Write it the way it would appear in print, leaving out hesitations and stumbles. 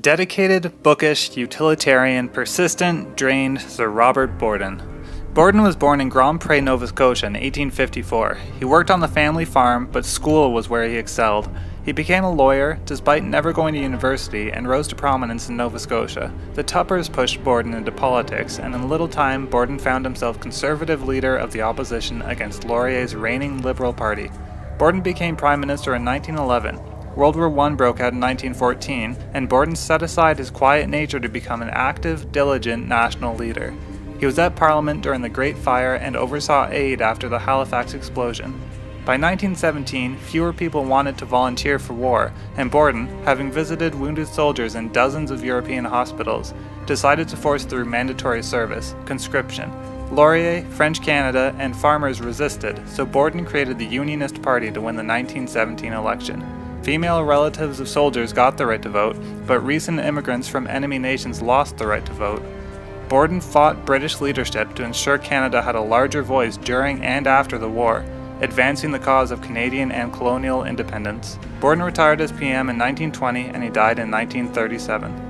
Dedicated, bookish, utilitarian, persistent, drained Sir Robert Borden. Borden was born in Grand Pré, Nova Scotia in 1854. He worked on the family farm, but school was where he excelled. He became a lawyer, despite never going to university, and rose to prominence in Nova Scotia. The Tuppers pushed Borden into politics, and in a little time, Borden found himself conservative leader of the opposition against Laurier's reigning Liberal Party. Borden became Prime Minister in 1911. World War I broke out in 1914, and Borden set aside his quiet nature to become an active, diligent national leader. He was at Parliament during the Great Fire and oversaw aid after the Halifax explosion. By 1917, fewer people wanted to volunteer for war, and Borden, having visited wounded soldiers in dozens of European hospitals, decided to force through mandatory service, conscription. Laurier, French Canada, and farmers resisted, so Borden created the Unionist Party to win the 1917 election. Female relatives of soldiers got the right to vote, but recent immigrants from enemy nations lost the right to vote. Borden fought British leadership to ensure Canada had a larger voice during and after the war, advancing the cause of Canadian and colonial independence. Borden retired as PM in 1920 and he died in 1937.